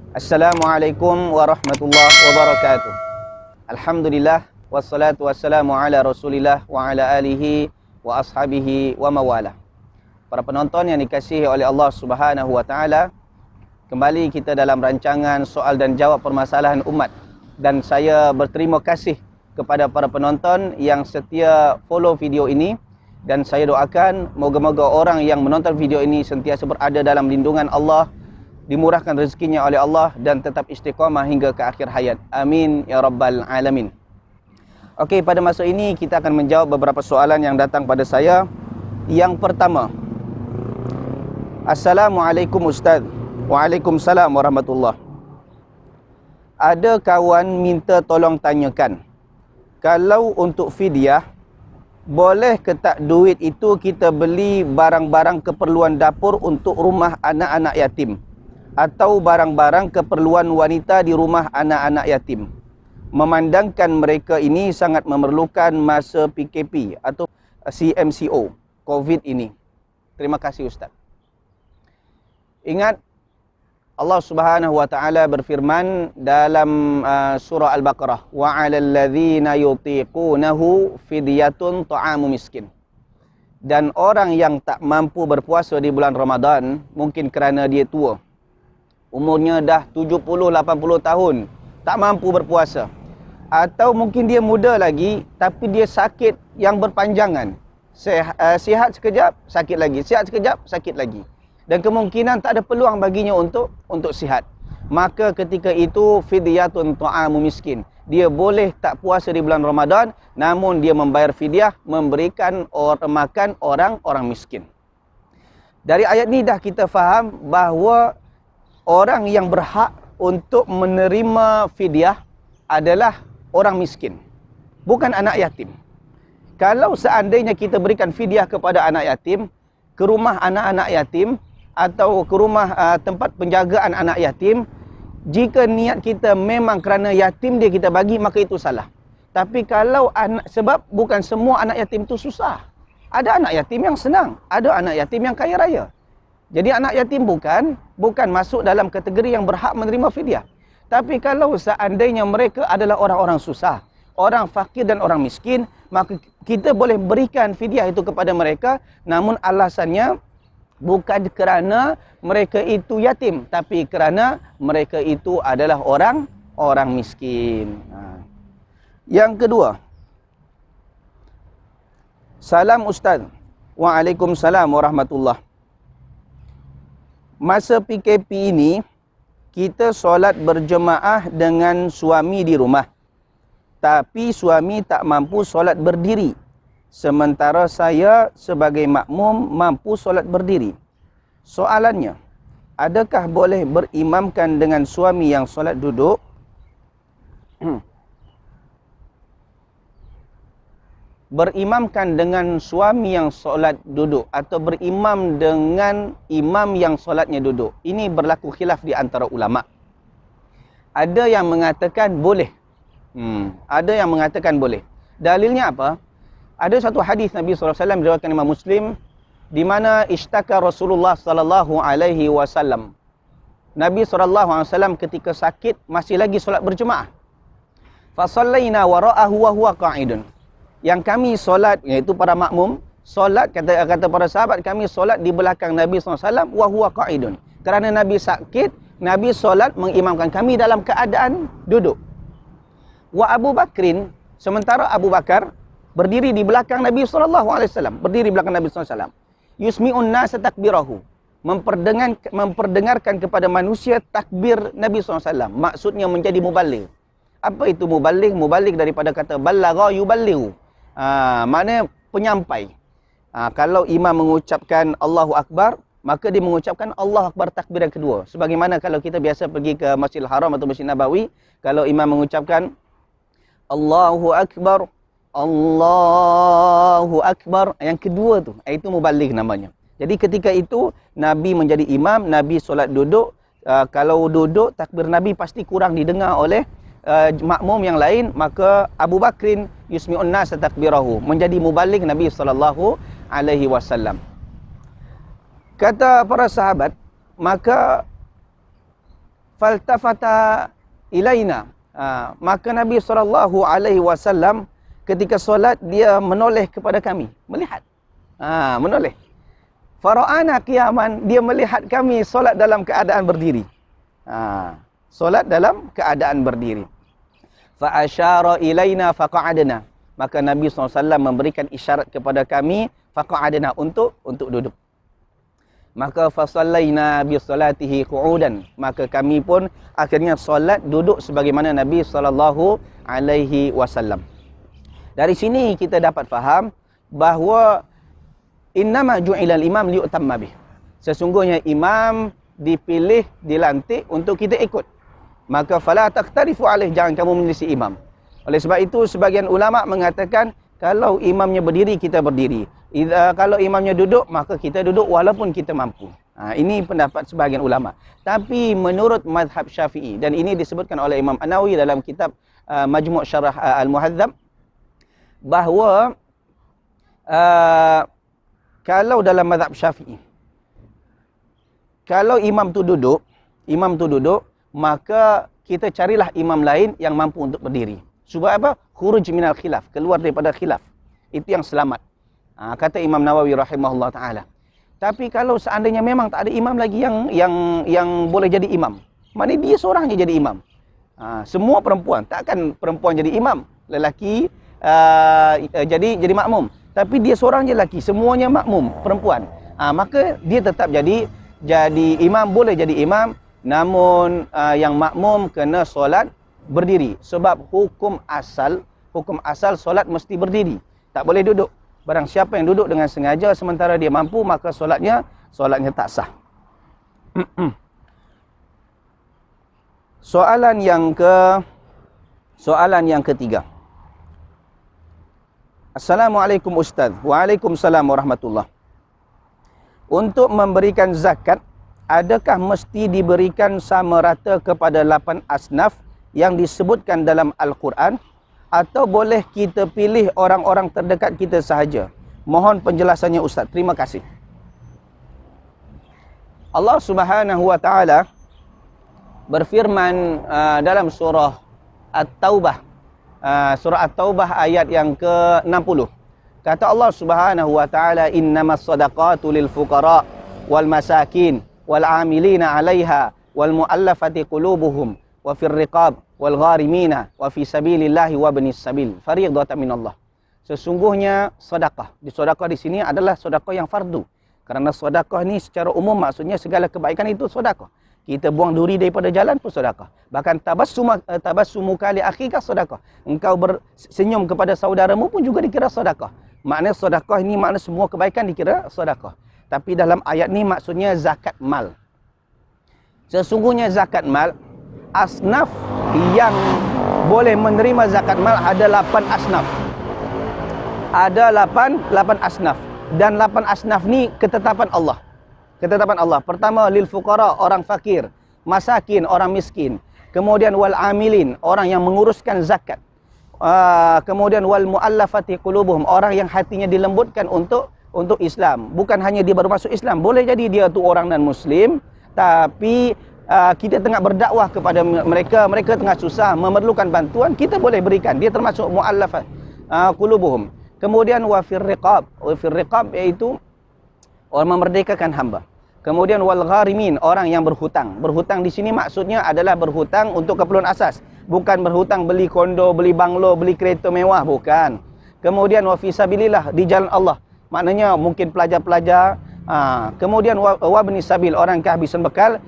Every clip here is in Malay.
Assalamualaikum warahmatullahi wabarakatuh. Alhamdulillah wassalatu wassalamu ala Rasulillah wa ala alihi wa ashabihi wa mawala. Para penonton yang dikasihi oleh Allah Subhanahu wa taala, kembali kita dalam rancangan soal dan jawab permasalahan umat, dan saya berterima kasih kepada para penonton yang setia follow video ini, dan saya doakan moga-moga orang yang menonton video ini sentiasa berada dalam lindungan Allah, dimurahkan rezekinya oleh Allah dan tetap istiqamah hingga ke akhir hayat. Amin ya rabbal alamin. Okey, pada masa ini kita akan menjawab beberapa soalan yang datang pada saya. Yang pertama, Assalamualaikum Ustaz. Waalaikumsalam warahmatullahi. Ada kawan minta tolong tanyakan, kalau untuk fidyah, boleh ke tak duit itu kita beli barang-barang keperluan dapur untuk rumah anak-anak yatim, atau barang-barang keperluan wanita di rumah anak-anak yatim, memandangkan mereka ini sangat memerlukan masa PKP atau CMCO COVID ini. Terima kasih Ustaz. Ingat, Allah Subhanahu wa taala berfirman dalam surah Al-Baqarah, wa 'alal ladzina yutiqunahu fidyatun ta'amu miskin. Dan orang yang tak mampu berpuasa di bulan Ramadan, mungkin kerana dia tua, umurnya dah 70-80 tahun, tak mampu berpuasa. Atau mungkin dia muda lagi, tapi dia sakit yang berpanjangan. Sihat sekejap, sakit lagi. Sihat sekejap, sakit lagi. Dan kemungkinan tak ada peluang baginya untuk sihat. Maka ketika itu, fidyatun ta'amu miskin. Dia boleh tak puasa di bulan Ramadan, namun dia membayar fidyah, memberikan makan orang-orang miskin. Dari ayat ni dah kita faham bahawa orang yang berhak untuk menerima fidyah adalah orang miskin, bukan anak yatim. Kalau seandainya kita berikan fidyah kepada anak yatim, ke rumah anak-anak yatim, atau ke rumah tempat penjagaan anak yatim, jika niat kita memang kerana yatim dia kita bagi, maka itu salah. Tapi kalau sebab bukan semua anak yatim itu susah. Ada anak yatim yang senang, ada anak yatim yang kaya raya. Jadi anak yatim bukan masuk dalam kategori yang berhak menerima fidyah. Tapi kalau seandainya mereka adalah orang-orang susah, orang fakir dan orang miskin, maka kita boleh berikan fidyah itu kepada mereka, namun alasannya bukan kerana mereka itu yatim, tapi kerana mereka itu adalah orang miskin. Yang kedua, salam Ustaz. Waalaikumsalam warahmatullahi. Masa PKP ini, kita solat berjemaah dengan suami di rumah. Tapi suami tak mampu solat berdiri. Sementara saya sebagai makmum mampu solat berdiri. Soalannya, adakah boleh berimamkan dengan suami yang solat duduk? Berimamkan dengan suami yang solat duduk atau berimam dengan imam yang solatnya duduk, ini berlaku khilaf di antara ulama. Ada yang mengatakan boleh, ada yang mengatakan boleh. Dalilnya apa? Ada satu hadis Nabi SAW diriwayatkan Imam Muslim, di mana ishtaka Rasulullah SAW. Nabi SAW ketika sakit masih lagi solat berjemaah. Fasallaina wara'ahu wa huwa qa'idun. Yang kami solat, iaitu para makmum, solat, kata para sahabat, kami solat di belakang Nabi SAW, wa huwa qa'idun. Kerana Nabi sakit, Nabi solat mengimamkan kami dalam keadaan duduk. Wa Abu Bakrin, sementara Abu Bakar berdiri di belakang Nabi SAW, berdiri di belakang Nabi SAW. Yusmi'un nasa takbirahu, memperdengarkan kepada manusia takbir Nabi SAW. Maksudnya menjadi muballigh. Apa itu muballigh? Muballigh daripada kata ballagha yuballighu. Maknanya penyampai. Kalau imam mengucapkan Allahu Akbar, maka dia mengucapkan Allahu Akbar takbir yang kedua. Sebagaimana kalau kita biasa pergi ke Masjidil Haram atau Masjid Nabawi, kalau imam mengucapkan Allahu Akbar, Allahu Akbar, yang kedua tu, itu muballigh namanya. Jadi ketika itu Nabi menjadi imam, Nabi solat duduk. Kalau duduk, takbir Nabi pasti kurang didengar oleh makmum yang lain, maka Abu Bakrin yusmi'un nas takbirahu, menjadi muballigh Nabi SAW. Kata para sahabat, maka faltafata ilaina. Maka Nabi SAW ketika solat dia menoleh kepada kami, melihat. Menoleh. Fara'ana qiyaman, dia melihat kami solat dalam keadaan berdiri. Solat dalam keadaan berdiri. Fa asyara ilaina faqa'adna. Maka Nabi SAW memberikan isyarat kepada kami, faqa'adna, untuk duduk. Maka fasallaina bi salatihi qu'udan. Maka kami pun akhirnya solat duduk sebagaimana Nabi SAW. Dari sini kita dapat faham bahawa innama ju'ilal imam liyutamma bih. Sesungguhnya imam dipilih, dilantik untuk kita ikut. Maka fala taqtarifu alaih, jangan kamu menyelisih imam. Oleh sebab itu sebagian ulama mengatakan kalau imamnya berdiri, kita berdiri. Kalau imamnya duduk, maka kita duduk walaupun kita mampu. Ini pendapat sebagian ulama. Tapi menurut mazhab Syafi'i, dan ini disebutkan oleh Imam An-Nawawi dalam kitab Majmu' Syarah Al-Muhadzab, bahawa kalau dalam mazhab Syafi'i, kalau imam tu duduk, maka kita carilah imam lain yang mampu untuk berdiri. Sebab apa? Khuruj minal khilaf, keluar daripada khilaf. Itu yang selamat. Kata Imam Nawawi rahimahullah taala. Tapi kalau seandainya memang tak ada imam lagi yang boleh jadi imam, maknanya dia seorang je jadi imam. Semua perempuan, takkan perempuan jadi imam, lelaki jadi makmum. Tapi dia seorang je lelaki, semuanya makmum perempuan. Maka dia tetap jadi imam, boleh jadi imam. Namun yang makmum kena solat berdiri. Sebab hukum asal solat mesti berdiri. Tak boleh duduk. Barang siapa yang duduk dengan sengaja sementara dia mampu, maka solatnya tak sah. Soalan yang ketiga. Assalamualaikum Ustaz. Waalaikumsalam warahmatullah. Untuk memberikan zakat, adakah mesti diberikan sama rata kepada 8 asnaf yang disebutkan dalam Al-Quran, atau boleh kita pilih orang-orang terdekat kita sahaja? Mohon penjelasannya Ustaz. Terima kasih. Allah Subhanahu wa taala berfirman dalam surah At-Taubah, ayat yang ke-60. Kata Allah Subhanahu wa taala, innamas shadaqatu lil fuqara wal masakin wal 'amilina 'alaiha wal mu'allafati qulubuhum wa fir riqab wal gharimina wa fi sabilillahi wa ibnis sabil fariidatan minallah. Sesungguhnya sedekah. Sedekah di sini adalah sedekah yang fardu. Kerana sedekah ni secara umum maksudnya segala kebaikan itu sedekah. Kita buang duri daripada jalan pun sedekah. Bahkan tabassumuka li akhika sedekah. Engkau bersenyum kepada saudaramu pun juga dikira sedekah. Makna sedekah ini makna semua kebaikan dikira sedekah. Tapi dalam ayat ni maksudnya zakat mal. Sesungguhnya zakat mal, asnaf yang boleh menerima zakat mal ada 8 asnaf. Ada 8 asnaf. Dan 8 asnaf ni ketetapan Allah. Ketetapan Allah. Pertama, lil fuqara, orang fakir. Masakin, orang miskin. Kemudian wal amilin, orang yang menguruskan zakat. Kemudian wal muallafati qulubuhum, orang yang hatinya dilembutkan untuk Islam. Bukan hanya dia baru masuk Islam, boleh jadi dia tu orang non muslim, tapi kita tengah berdakwah kepada mereka tengah susah, memerlukan bantuan, kita boleh berikan. Dia termasuk muallafat qulubuhum. Kemudian wa fir riqab, iaitu orang memerdekakan hamba. Kemudian wal gharimin, orang yang berhutang. Berhutang di sini maksudnya adalah berhutang untuk keperluan asas, bukan berhutang beli kondo, beli banglo, beli kereta mewah, bukan. Kemudian wa fi sabilillah, di jalan Allah. Maknanya mungkin pelajar-pelajar. Kemudian wa ibnis sabil, orang kehabisan bekal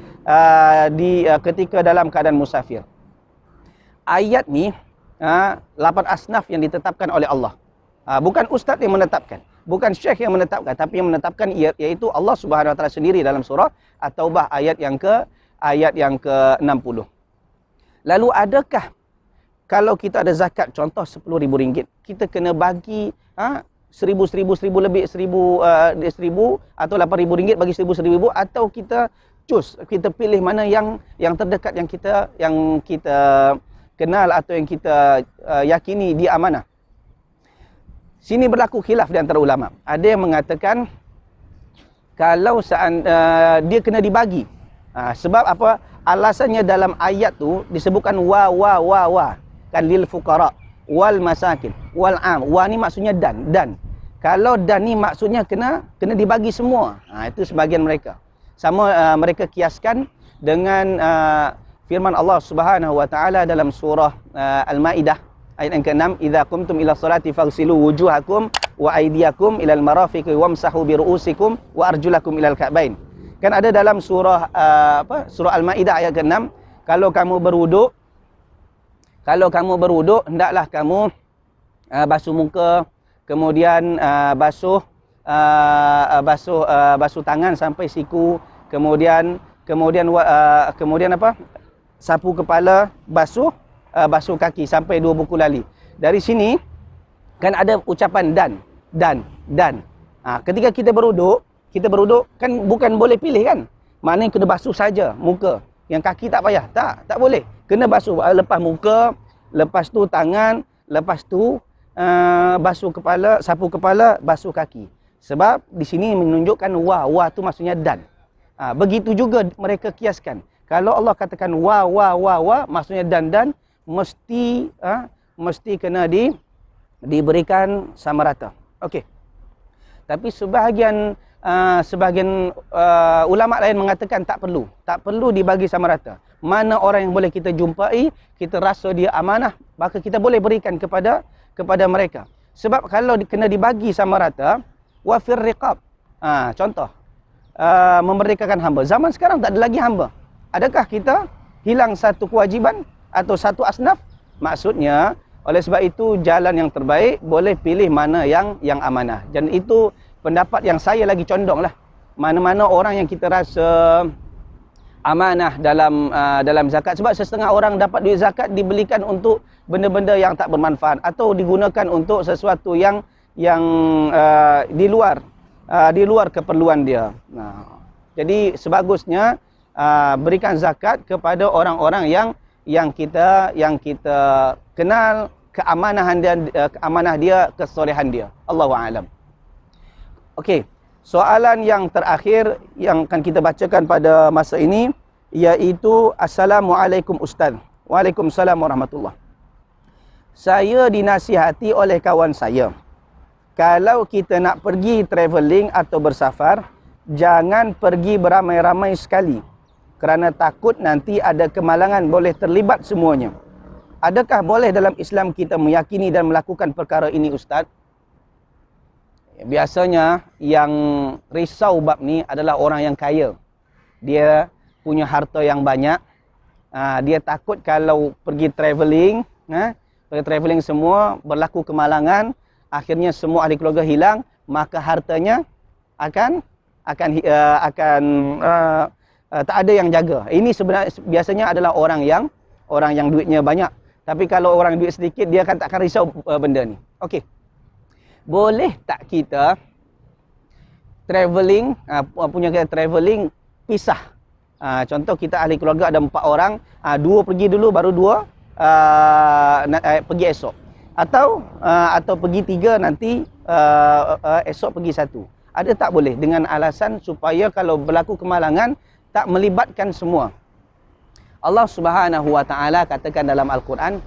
ketika dalam keadaan musafir. Ayat ni 8 asnaf yang ditetapkan oleh Allah. Bukan ustaz yang menetapkan, bukan syekh yang menetapkan, tapi yang menetapkan iaitu Allah Subhanahu wa taala sendiri dalam surah At-Taubah ayat yang ke-60. Lalu adakah kalau kita ada zakat contoh RM10,000, kita kena bagi 1,000 lebih, 1,000 atau RM8,000 bagi 1,000, atau kita pilih mana yang terdekat, yang kita kenal atau yang kita yakini dia amanah. Sini berlaku khilaf di antara ulama. Ada yang mengatakan kalau dia kena dibagi. Sebab apa? alasannya dalam ayat tu disebutkan wa kan lil fuqara wal masakin wal am. Wa ni maksudnya dan. Kalau dan ni maksudnya kena dibagi semua. Itu sebahagian mereka. Sama mereka kiaskan dengan firman Allah Subhanahu wa taala dalam surah Al-Maidah ayat yang ke-6, idza qumtum ila sholati faghsilu wujuhakum wa aydiyakum ila al-marafiqi wamsahu bi ru'usikum wa arjulakum ila al-ka'bain. Kan ada dalam surah surah Al-Maidah ayat ke-6, kalau kamu berwuduk hendaklah kamu basuh muka, kemudian basuh tangan sampai siku, kemudian apa? Sapu kepala, basuh kaki sampai 2 buku lali. Dari sini kan ada ucapan dan. Ketika kita berwuduk kan bukan boleh pilih kan. Maknanya kena basuh saja muka. Yang kaki tak payah. Tak boleh. Kena basuh lepas muka, lepas tu tangan, lepas tu basuh kepala, sapu kepala, basuh kaki. Sebab di sini menunjukkan wa tu maksudnya dan. Begitu juga mereka kiaskan. Kalau Allah katakan wa maksudnya dan mesti kena diberikan sama rata. Okey. Tapi sebahagian ulama lain mengatakan tak perlu dibagi sama rata. Mana orang yang boleh kita jumpai, kita rasa dia amanah, maka kita boleh berikan kepada mereka. Sebab kalau kena dibagi sama rata, wa fir riqab. Contoh, memerdekakan hamba. Zaman sekarang tak ada lagi hamba. Adakah kita hilang satu kewajiban atau satu asnaf? Maksudnya, oleh sebab itu jalan yang terbaik boleh pilih mana yang amanah. Dan itu pendapat yang saya lagi condong lah. Mana-mana orang yang kita rasa amanah dalam zakat. Sebab setengah orang dapat duit zakat dibelikan untuk benda-benda yang tak bermanfaat atau digunakan untuk sesuatu yang di luar keperluan dia. Jadi sebagusnya berikan zakat kepada orang-orang yang kita kenal keamanah dia, kesolehan dia. Allahu a'lam. Okey, soalan yang terakhir yang akan kita bacakan pada masa ini iaitu Assalamualaikum Ustaz. Waalaikumsalam warahmatullahi. Saya dinasihati oleh kawan saya, kalau kita nak pergi travelling atau bersafar, jangan pergi beramai-ramai sekali, kerana takut nanti ada kemalangan boleh terlibat semuanya. Adakah boleh dalam Islam kita meyakini dan melakukan perkara ini, Ustaz? Biasanya yang risau bab ni adalah orang yang kaya. Dia punya harta yang banyak. Dia takut kalau pergi travelling semua berlaku kemalangan, akhirnya semua ahli keluarga hilang, maka hartanya akan tak ada yang jaga. Ini sebenarnya biasanya adalah orang yang duitnya banyak. Tapi kalau orang duit sedikit, dia tak akan risau benda ni. Okey. Boleh tak kita travelling pisah? Contoh kita ahli keluarga ada 4 orang, 2 pergi dulu baru 2 pergi esok. Atau pergi 3 nanti esok pergi 1. Ada tak boleh dengan alasan supaya kalau berlaku kemalangan tak melibatkan semua? Allah Subhanahu wa taala katakan dalam Al-Quran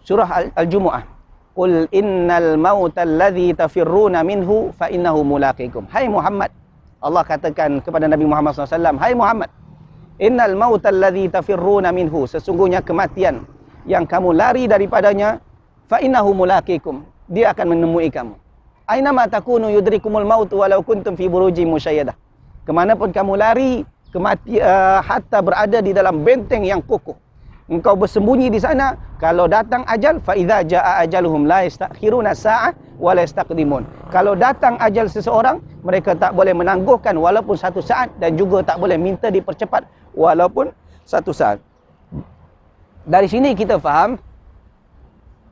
surah Al-Jumu'ah, qul innal mautal ladzi tafirruna minhu fa innahu mulaqikum. Hai Muhammad, Allah katakan kepada Nabi Muhammad SAW, hai Muhammad, innal mautal ladzi tafirruna minhu, sesungguhnya kematian yang kamu lari daripadanya, fa innahu mulaqikum, dia akan menemui kamu. Aina ma takunu yudrikumul maut walau kuntum fi burujin musyayyadah. Kemanapun kamu lari, hatta berada di dalam benteng yang kokoh, engkau bersembunyi di sana, kalau datang ajal, fa idza jaa ajaluhum la yastakhiruna sa'ah wa la yastaqdimun. Kalau datang ajal seseorang, mereka tak boleh menangguhkan walaupun 1 saat, dan juga tak boleh minta dipercepat walaupun 1 saat. Dari sini kita faham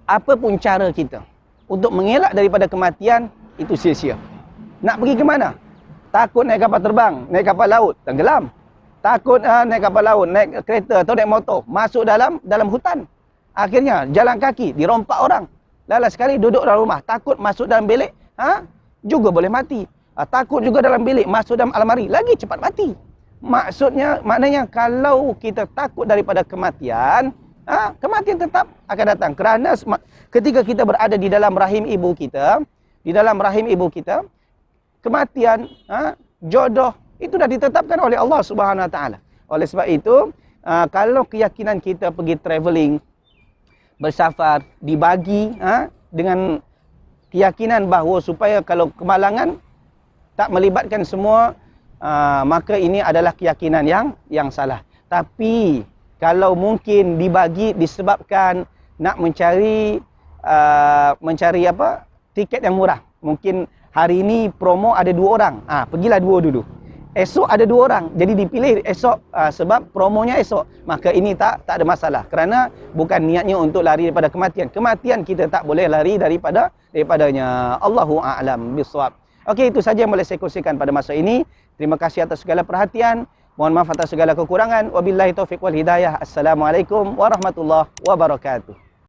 apa pun cara kita untuk mengelak daripada kematian itu sia-sia. Nak pergi ke mana? Takut naik kapal terbang, naik kapal laut, tenggelam. Takut naik kapal laut, naik kereta atau naik motor, masuk dalam hutan. Akhirnya jalan kaki, dirompak orang. Lala sekali duduk dalam rumah, takut masuk dalam bilik, juga boleh mati. Takut juga dalam bilik, masuk dalam almari, lagi cepat mati. Maknanya kalau kita takut daripada kematian, kematian tetap akan datang. Kerana ketika kita berada di dalam rahim ibu kita, kematian, jodoh itu dah ditetapkan oleh Allah Subhanahu Wa Taala. Oleh sebab itu, kalau keyakinan kita pergi travelling, bersafar, dibagi dengan keyakinan bahawa supaya kalau kemalangan tak melibatkan semua, maka ini adalah keyakinan yang salah. Tapi kalau mungkin dibagi disebabkan nak mencari tiket yang murah. Mungkin hari ini promo ada 2 orang. Pergilah 2 dulu. Esok ada 2 orang. Jadi dipilih esok sebab promonya esok. Maka ini tak ada masalah. Kerana bukan niatnya untuk lari daripada kematian. Kematian kita tak boleh lari daripadanya. Allahu a'lam bissawab. Okey, itu saja yang boleh saya kongsikan pada masa ini. Terima kasih atas segala perhatian. Mohon maaf atas segala kekurangan. Wabillahi taufiq wal hidayah. Assalamualaikum warahmatullahi wabarakatuh.